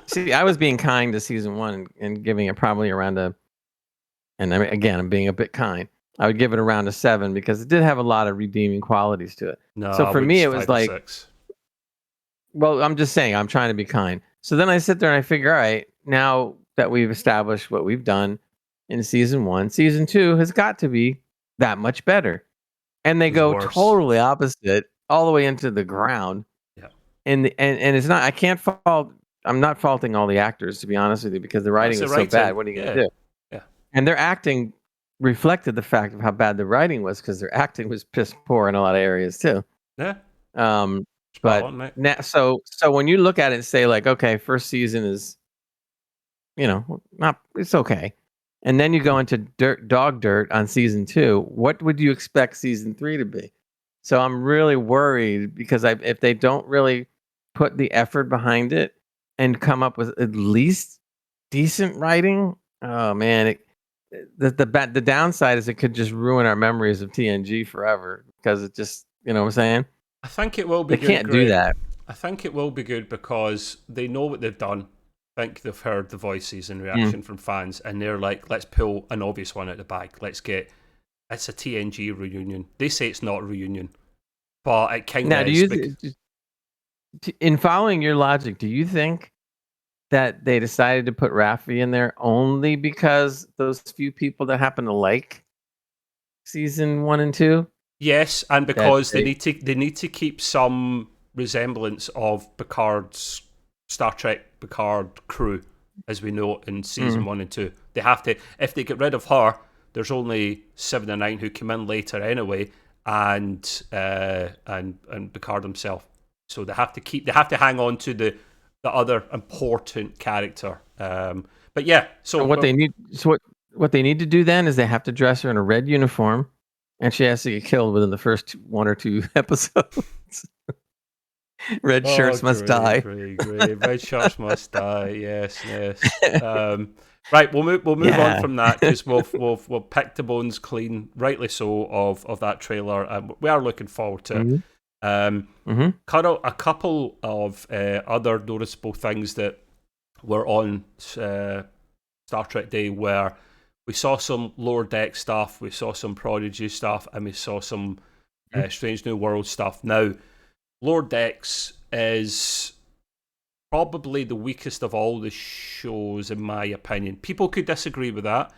see, I was being kind to season 1 and giving it probably around and I mean, again, I'm being a bit kind. I would give it around a 7 because it did have a lot of redeeming qualities to it. No, so for me, it was like, 6. Well, I'm just saying, I'm trying to be kind. So then I sit there and I figure, all right, now that we've established what we've done in season 1, season 2 has got to be that much better. And they go totally opposite all the way into the ground. Yeah. And it's not, I can't fault, I'm not faulting all the actors, to be honest with you, because the writing was so bad. What are you going to do? Yeah. And their acting reflected the fact of how bad the writing was, because their acting was piss poor in a lot of areas too. Yeah. But now, so when you look at it and say, like, okay, first season is, it's okay, and then you go into dog dirt on season 2. What would you expect season 3 to be? So I'm really worried, because if they don't really put the effort behind it and come up with at least decent writing, oh man, the downside is it could just ruin our memories of TNG forever, because it just, you know what I'm saying? I think it will be good. They can't do that. I think it will be good because they know what they've done. I think they've heard the voices and reaction from fans, and they're like, let's pull an obvious one out the bag. It's a TNG reunion. They say it's not a reunion, but it kind of is. In following your logic, do you think that they decided to put Raffi in there only because those few people that happen to like season 1 and 2? Yes, and because they need to keep some resemblance of Picard's Star Trek Picard crew, as we know in season 1 and 2. They have to. If they get rid of her, there's only 7 and 9 who come in later anyway, and Picard himself. So they have to hang on to the other important character. But yeah, so what they need to do then is they have to dress her in a red uniform, and she has to get killed within the first 1 or 2 episodes. Red Oh, shirts must great, die. great, great. Red shirts must die. Yes, yes. Right, we'll move on Yeah. from that because we'll pick the bones clean, rightly so, of that trailer, and we are looking forward to it. hmm hmm Cut out a couple of other noticeable things that were on Star Trek Day, where we saw some lower deck stuff, we saw some Prodigy stuff, and we saw some Strange New World stuff. Now, lower decks is probably the weakest of all the shows, in my opinion. People could disagree with that,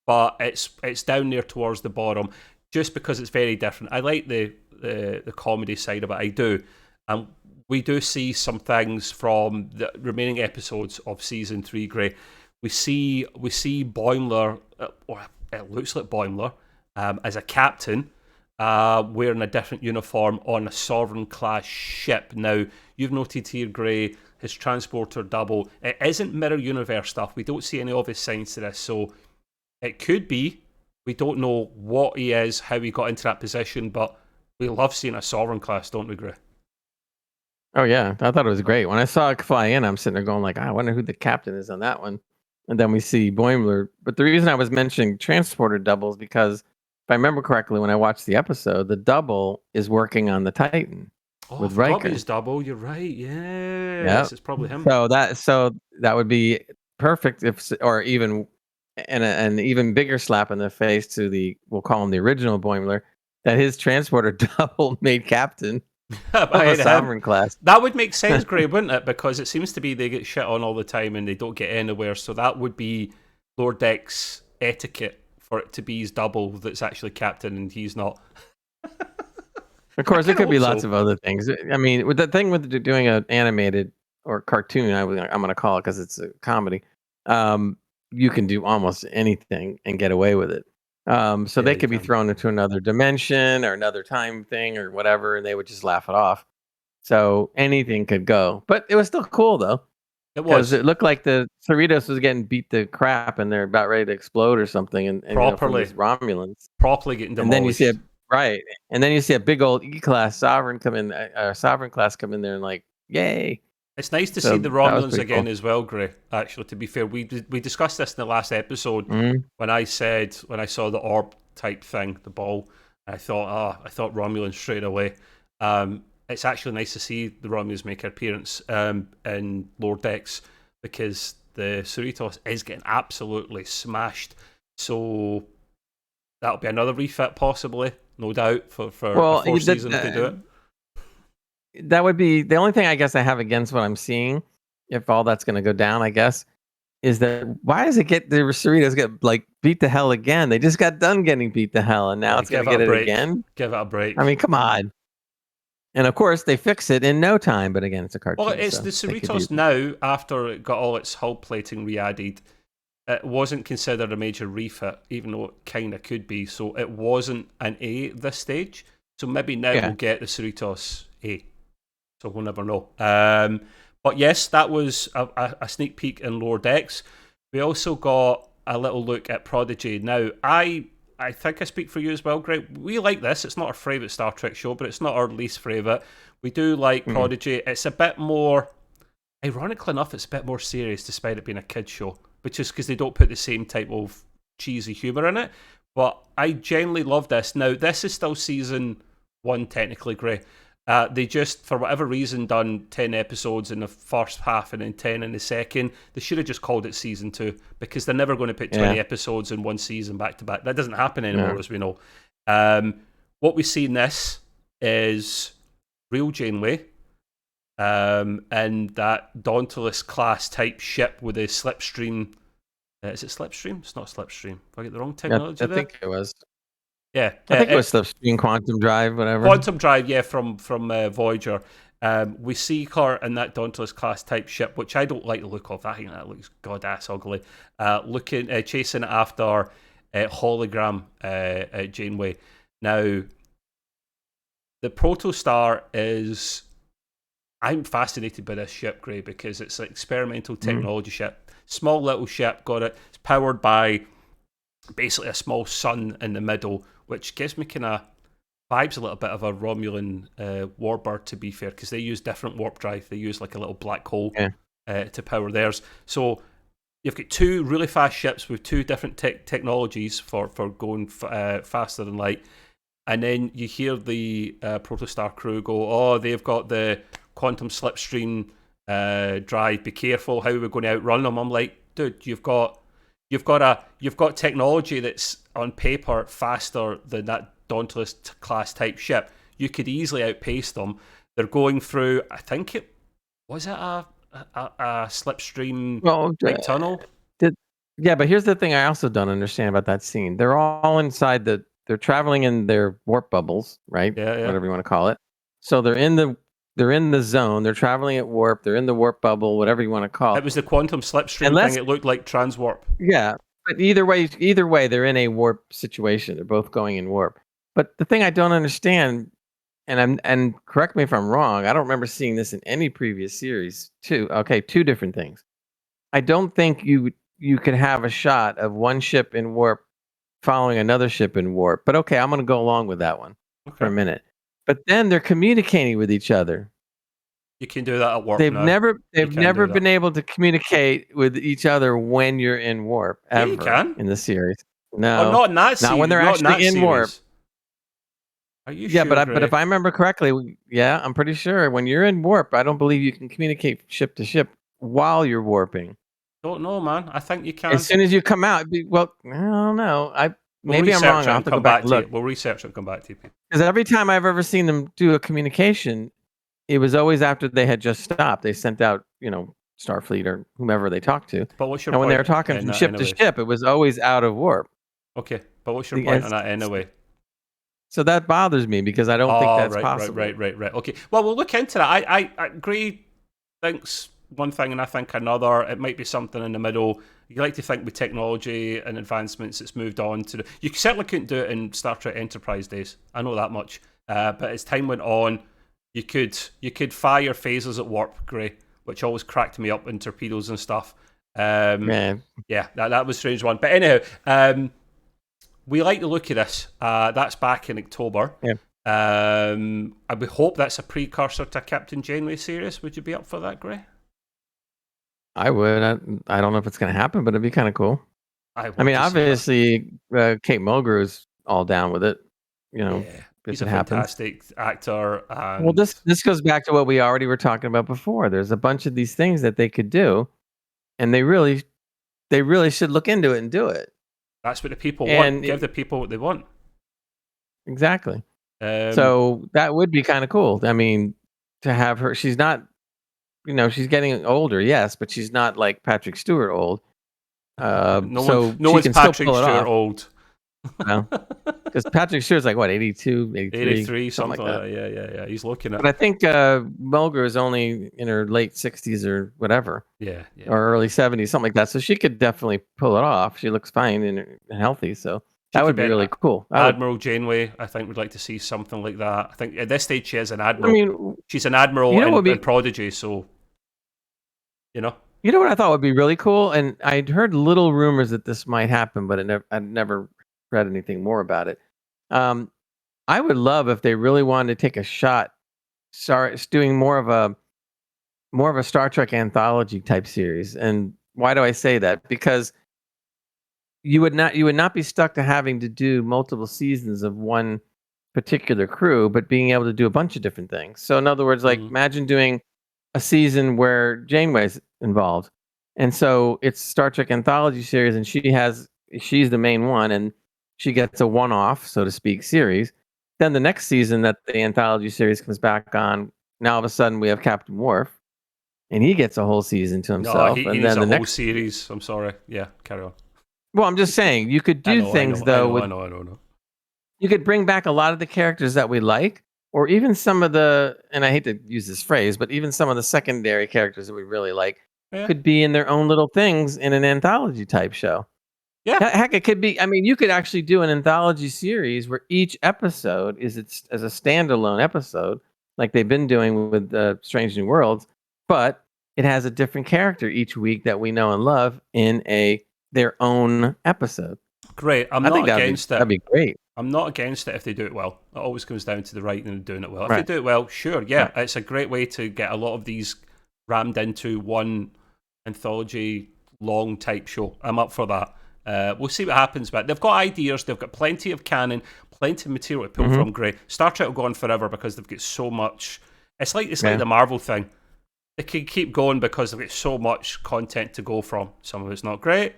but it's down there towards the bottom just because it's very different. I like the comedy side of it. I do, and we do see some things from the remaining episodes of season 3. Gray, we see Boimler, or it looks like Boimler, as a captain. Wearing a different uniform on a Sovereign class ship. Now, you've noted here, Gray, his transporter double. It isn't mirror universe stuff. We don't see any obvious signs to this, so it could be. We don't know what he is, how he got into that position, but we love seeing a Sovereign class, don't we, Gray? Oh yeah, I thought it was great. When I saw it fly in, I'm sitting there going like, I wonder who the captain is on that one. And then we see Boimler. But the reason I was mentioning transporter doubles because if I remember correctly, when I watched the episode, the double is working on the Titan Oh, I with forgot Riker. his double. You're right. Yeah. Yes, it's probably him. So that would be perfect if, or even, and an even bigger slap in the face to we'll call him the original Boimler, that his transporter double made captain of a Ahead of him. Sovereign class. That would make sense, Gray, wouldn't it? Because it seems to be they get shit on all the time and they don't get anywhere. So that would be Lower Deck's etiquette for it to be his double that's actually captain and he's not. Of course, there could be lots so. of other things. I mean, with the thing with doing an animated or cartoon, I'm going to call it because it's a comedy. You can do almost anything and get away with it. So Yeah, they you could be can. thrown into another dimension or another time thing or whatever, and they would just laugh it off. So anything could go, but it was still cool though, It because was. it looked like the Cerritos was getting beat to crap and they're about ready to explode or something, and from Properly. these Romulans. Properly getting And then you see demolished. right, and then you see a big old E-class Sovereign come in, Sovereign class come in there, and like, yay! It's nice to see So the that was Romulans pretty again cool. as well, Gray. Actually, to be fair, we discussed this in the last episode Mhm. when I saw the orb type thing, the ball. I thought Romulans straight away. It's actually nice to see the Romulans make an appearance in Lower Decks because the Cerritos is getting absolutely smashed. So that'll be another refit, possibly, no doubt, for a Well, fourth season if they do it. that would be the only thing I guess I have against what I'm seeing. If all that's going to go down, I guess, is that why does it get the Cerritos get like beat to hell again? They just got done getting beat to hell, and now Yeah, it's going give to it a get it break. again. Give it a break. I mean, come on. And of course, they fix it in no time. But again, it's a cartoon. Well, it's so the they could do Cerritos now, after it got all its hull plating re-added, it wasn't considered a major refit, even though it kind of could be. So it wasn't an A at this stage. So maybe now Yeah. we'll get the Cerritos A. So we'll never know. But yes, that was a sneak peek in Lower Decks. We also got a little look at Prodigy. Now, I think I speak for you as well, Greg. We like this. It's not our favourite Star Trek show, but it's not our least favourite. We do like Prodigy. It's a bit more, ironically enough, it's a bit more serious despite it being a kid's show, which is because they don't put the same type of cheesy humour in it. But I genuinely love this. Now, this is still season 1, technically, Grey. They just, for whatever reason, done 10 episodes in the first half and then 10 in the second. They should have just called it season 2 because they're never going to put 20 episodes in one season back to back. That doesn't happen anymore, as we know. What we see in this is real Janeway and that Dauntless class type ship with a slipstream. Is it slipstream? It's not slipstream. Have I get the wrong technology there? I think it was. Yeah, I think it was Slipstream Quantum Drive, whatever. Quantum Drive, yeah, from Voyager. We see her in that Dauntless class type ship, which I don't like the look of. I think that looks god-ass ugly. Chasing after hologram Janeway. Now, the Protostar is... I'm fascinated by this ship, Gray, because it's an experimental technology ship. Small little ship, got it. It's powered by basically a small sun in the middle, which gives me kind of vibes a little bit of a Romulan warbird, to be fair, because they use different warp drive. They use like a little black hole to power theirs. So you've got two really fast ships with two different technologies for going faster than light. And then you hear the Protostar crew go, "Oh, they've got the quantum slipstream drive. Be careful. How are we going to outrun them?" I'm like, dude, you've got technology that's on paper faster than that Dauntless class type ship. You could easily outpace them. They're going through, I think it was it a slipstream tunnel. Yeah, but here's the thing I also don't understand about that scene. They're all inside they're traveling in their warp bubbles, right? Yeah. Whatever you want to call it. So they're in the zone. They're traveling at warp. They're in the warp bubble, whatever you want to call it. It was the quantum slipstream thing. It looked like transwarp. Yeah, but either way, they're in a warp situation. They're both going in warp. But the thing I don't understand, and correct me if I'm wrong, I don't remember seeing this in any previous series. Two different things. I don't think you could have a shot of one ship in warp following another ship in warp. But okay, I'm going to go along with that one for a minute. But then they're communicating with each other. You can do that at warp. They've never been able to communicate with each other when you're in warp ever. Yeah, you can in the series. No, not in that series. Not when they're actually in warp. Are you sure? But if I remember correctly, yeah, I'm pretty sure when you're in warp, I don't believe you can communicate ship to ship while you're warping. Don't know, man. I think you can. As soon as you come out, well, I don't know. Maybe I'm wrong. I'll have to go back and look. We'll research it and come back to you. Because every time I've ever seen them do a communication, it was always after they had just stopped. They sent out, Starfleet or whomever they talked to. But what's your point? When they were talking from ship to ship, it was always out of warp. Okay, but what's your point on that anyway? So that bothers me because I don't think that's possible. Right. Okay. Well, we'll look into that. I agree. Thinks one thing and I think another. It might be something in the middle. You like to think with technology and advancements, it's moved on to you certainly couldn't do it in Star Trek Enterprise days. I know that much. But as time went on, you could fire phasers at warp, Gray, which always cracked me up in torpedoes and stuff. Yeah, that was a strange one. But anyhow, we like the look of this. That's back in October. Yeah. I would hope that's a precursor to Captain Janeway series. Would you be up for that, Gray? I would. I don't know if it's going to happen, but it'd be kind of cool. I mean, obviously, Kate Mulgrew's all down with it. Yeah, he's a fantastic actor. And... Well, this goes back to what we already were talking about before. There's a bunch of these things that they could do, and they really should look into it and do it. That's what the people want. Give the people what they want. Exactly. So that would be kind of cool. I mean, to have her, she's not, she's getting older, yes, but she's not like Patrick Stewart old. No one's Patrick Stewart old. No, because Patrick Stewart's like what, 82, 83, something like that. Yeah. He's looking at. But I think Mulgrew is only in her late 60s or whatever. Yeah. Or early 70s, something like that. So she could definitely pull it off. She looks fine and healthy, so that would be really cool. Admiral Janeway, I think, would like to see something like that. I think at this stage she is an admiral. I mean, she's an admiral in Prodigy, so You know what I thought would be really cool, and I'd heard little rumors that this might happen, but I'd never read anything more about it. I would love if they really wanted to take a shot, doing more of a Star Trek anthology type series. And why do I say that? Because you would not be stuck to having to do multiple seasons of one particular crew, but being able to do a bunch of different things. So in other words, like imagine doing a season where Janeway's involved, and so it's Star Trek anthology series, and she's the main one, and she gets a one-off, so to speak, series. Then the next season that the anthology series comes back on, now all of a sudden we have Captain Worf, and he gets a whole season to himself. He and needs then the whole series. I'm sorry. Yeah, carry on. Well, I'm just saying you could do things though. I know. You could bring back a lot of the characters that we like, or even some of the, and I hate to use this phrase, but even some of the secondary characters that we really like could be in their own little things in an anthology type show. Yeah. Heck, it could be. I mean, you could actually do an anthology series where each episode is as a standalone episode, like they've been doing with Strange New Worlds, but it has a different character each week that we know and love in their own episode. great. I'm I think not against that'd it. be great. I'm not against it if they do it well. It always comes down to the writing and doing it well. If they Right. do it well, sure, yeah, Right. it's a great way to get a lot of these rammed into one anthology long type show. I'm up for that. We'll see what happens, but they've got ideas. They've got plenty of canon, plenty of material to pull from. Great. Star Trek will go on forever because they've got so much. It's like the Marvel thing. They can keep going because they've got so much content to go from. Some of it's not great,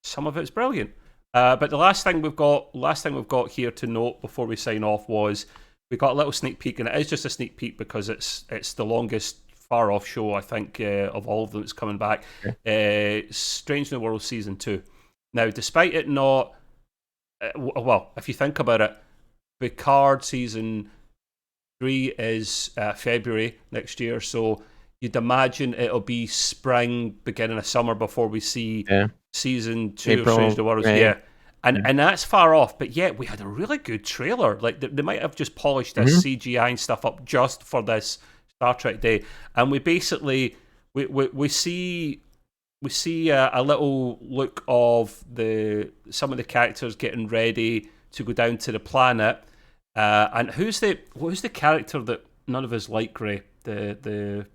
some of it's brilliant. But the last thing we've got here to note before we sign off was we got a little sneak peek, and it is just a sneak peek because it's the longest far off show I think of all of them that's coming back. Strange New World season 2. Now, despite it not, well, if you think about it, Picard season 3 is February next year, so you'd imagine it'll be spring, beginning of summer before we see season 2 April, of Strange New Worlds. May. And that's far off, but yet we had a really good trailer. Like they might have just polished this CGI and stuff up just for this Star Trek day, and we basically we see a little look of some of the characters getting ready to go down to the planet. And who's the character that none of us like, Gray? The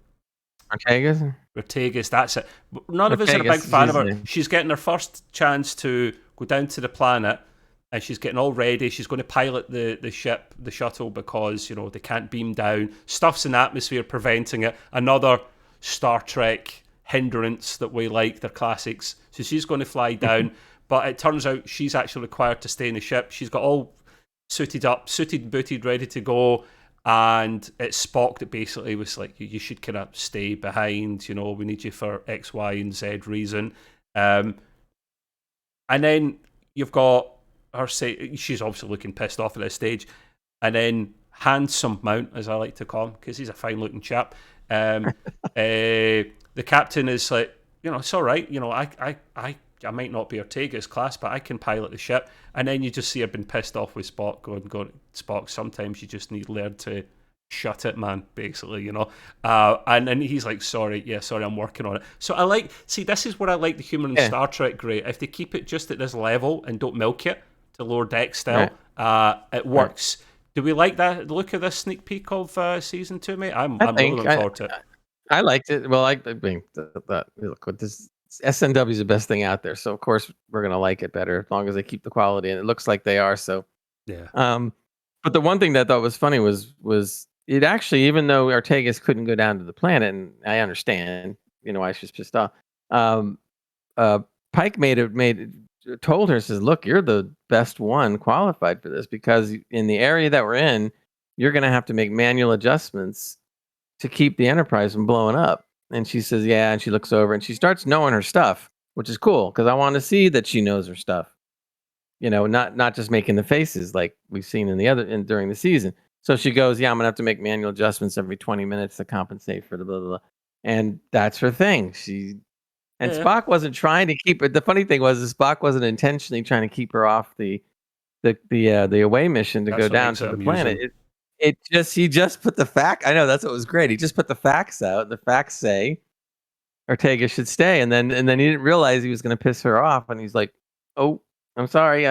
Ortegas, that's it. None of us are a big fan of her. She's getting her first chance to go down to the planet, and she's getting all ready. She's going to pilot the ship, the shuttle, because they can't beam down. Stuff's in the atmosphere preventing it. Another Star Trek hindrance that we like. They're classics. So she's going to fly down, but it turns out she's actually required to stay in the ship. She's got all suited and booted, ready to go. And it's Spock that basically was like, you should kind of stay behind, we need you for X, Y, and Z reason. And then you've got her say, she's obviously looking pissed off at this stage. And then Handsome Mount, as I like to call him, because he's a fine looking chap. The captain is like, it's all right. I might not be Ortega's class, but I can pilot the ship. And then you just see her being pissed off with Spock, going, Spock, sometimes you just need to learn to shut it, man, basically, And then he's like, sorry, I'm working on it. So this is where I like the humor in Star Trek great. If they keep it just at this level and don't milk it to Lower Deck style, it works. Do we like the look of this sneak peek of season 2, mate? I'm really looking forward to it. I liked it. Well, I mean, look, with this SNW is the best thing out there, so of course we're gonna like it better as long as they keep the quality, and it looks like they are. So, but the one thing that I thought was funny was it actually, even though Ortegas couldn't go down to the planet, and I understand, why she's pissed off. Pike told her, says, "Look, you're the best one qualified for this because in the area that we're in, you're gonna have to make manual adjustments to keep the Enterprise from blowing up." And she says, yeah, and she looks over and she starts knowing her stuff, which is cool because I want to see that she knows her stuff. Not just making the faces like we've seen during the season. So she goes, yeah, I'm gonna have to make manual adjustments every 20 minutes to compensate for the blah blah blah. And that's her thing. Spock wasn't trying to keep her. The funny thing was Spock wasn't intentionally trying to keep her off the away mission to go down to the planet. He just put the fact. I know that's what was great. He just put the facts out. The facts say Ortega should stay, and then he didn't realize he was going to piss her off, and he's like, "Oh, I'm sorry."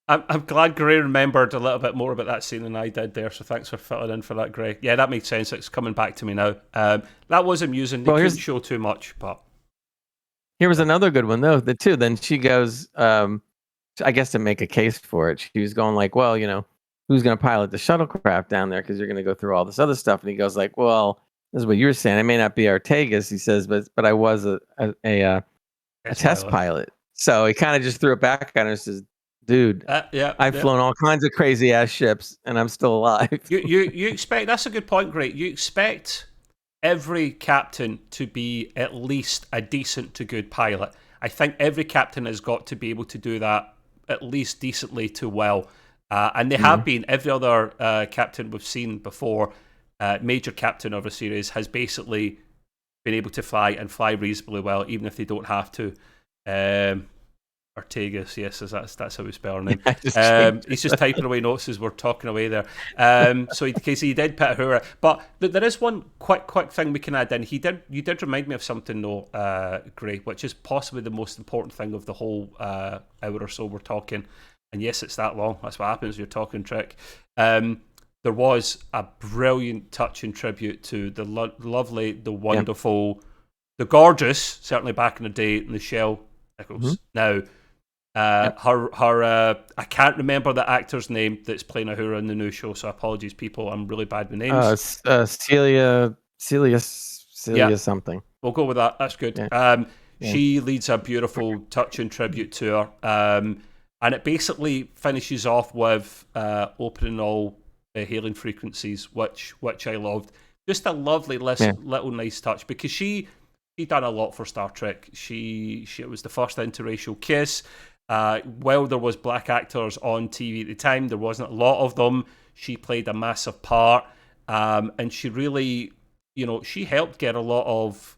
I'm glad Gray remembered a little bit more about that scene than I did there. So thanks for filling in for that, Gray. Yeah, that makes sense. It's coming back to me now. That was amusing. They couldn't show too much, but here was another good one though. Then she goes, I guess to make a case for it, she was going like, "Well, who's going to pilot the shuttlecraft down there? Because you're going to go through all this other stuff." And he goes like, "Well, this is what you were saying. I may not be Ortegas," he says, but I was a test pilot. So he kind of just threw it back at her and says, "Dude, I've flown all kinds of crazy ass ships, and I'm still alive." You expect, that's a good point, Great. You expect every captain to be at least a decent to good pilot. I think every captain has got to be able to do that at least decently to well. And they have been. Every other captain we've seen before, major captain of a series, has basically been able to fly reasonably well, even if they don't have to. Ortegas, yes, that's how we spell her name. Yeah, He's just typing away notes as we're talking away there. So Casey, he did put Uhura, but there is one quick thing we can add in. You did remind me of something though, Gray, which is possibly the most important thing of the whole hour or so we're talking. And yes, it's that long. That's what happens when you're talking Trek. There was a brilliant touch and tribute to the lovely, the wonderful, the gorgeous, certainly back in the day, Nichelle Nichols. Now, her I can't remember the actor's name that's playing Uhura in the new show, so apologies, people. I'm really bad with names. Celia something. We'll go with that. That's good. Yeah. She leads a beautiful touch and tribute to her, and it basically finishes off with opening all hailing frequencies, which I loved. Just a lovely little nice touch, because she done a lot for Star Trek. She was the first interracial kiss. While there was black actors on TV at the time, there wasn't a lot of them. She played a massive part, and she really, she helped get a lot of.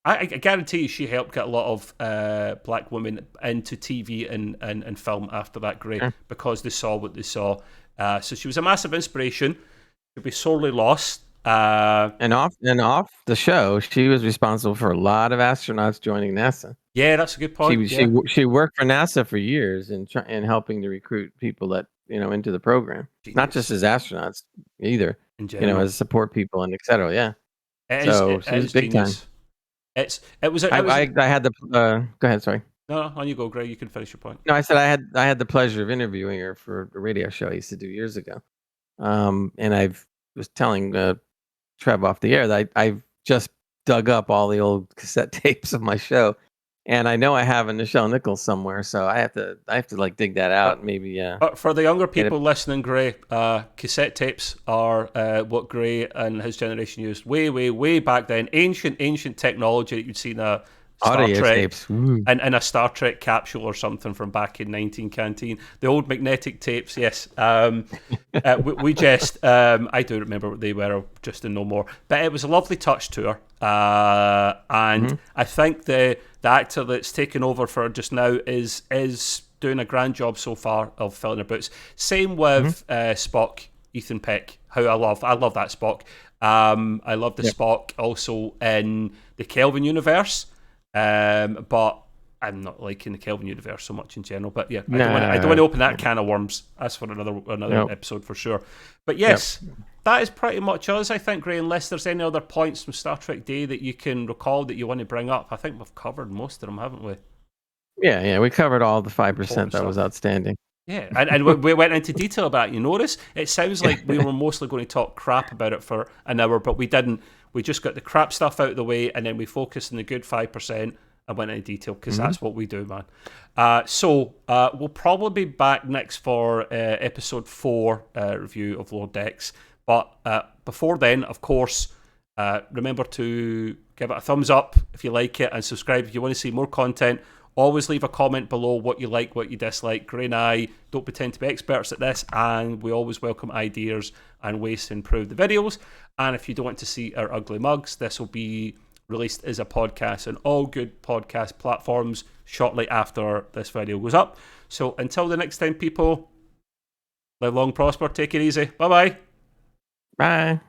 I guarantee you, she helped get a lot of black women into TV and film after that, Gray, because they saw what they saw. So she was a massive inspiration. She'll be sorely lost. And off the show, she was responsible for a lot of astronauts joining NASA. Yeah, that's a good point. She worked for NASA for years in helping to recruit people that into the program, not just as astronauts either. In general, as support people and etc. Yeah, it was big genius. time. I had the go ahead. Sorry. No, on you go, Greg. You can finish your point. No, I said I had the pleasure of interviewing her for a radio show I used to do years ago, and I was telling Trev off the air that I've just dug up all the old cassette tapes of my show, and I know I have a Nichelle Nichols somewhere, so I have to like dig that out. Maybe But for the younger people listening, Gray, cassette tapes are what Gray and his generation used way back then. Ancient technology that you'd seen a Star audio Trek tapes and a Star Trek capsule or something from back in 19 Canteen. The old magnetic tapes, yes. We just, I do remember what they were, just in no more. But it was a lovely touch to her, and I think the actor that's taken over for her just now is doing a grand job so far of filling her boots. Same with Spock, Ethan Peck, who I love that Spock. I love the Spock also in the Kelvin universe. But I'm not liking the Kelvin universe so much in general. But yeah, I don't want to open that can of worms. That's for another episode for sure. But yes, that is pretty much us, I think, Gray. Unless there's any other points from Star Trek Day that you can recall that you want to bring up, I think we've covered most of them, haven't we? Yeah, we covered all the 5% that was outstanding. Yeah, and we went into detail about it. You notice? It sounds like we were mostly going to talk crap about it for an hour, but we didn't. We just got the crap stuff out of the way, and then we focused on the good 5% and went into detail, because that's what we do, man. So we'll probably be back next for episode 4 review of Lower Decks. But before then, of course, remember to give it a thumbs up if you like it, and subscribe if you want to see more content. Always leave a comment below what you like, what you dislike. Gray and I don't pretend to be experts at this, and we always welcome ideas and ways to improve the videos. And if you don't want to see our ugly mugs, this will be released as a podcast on all good podcast platforms shortly after this video goes up. So until the next time, people, live long, prosper, take it easy. Bye-bye. Bye.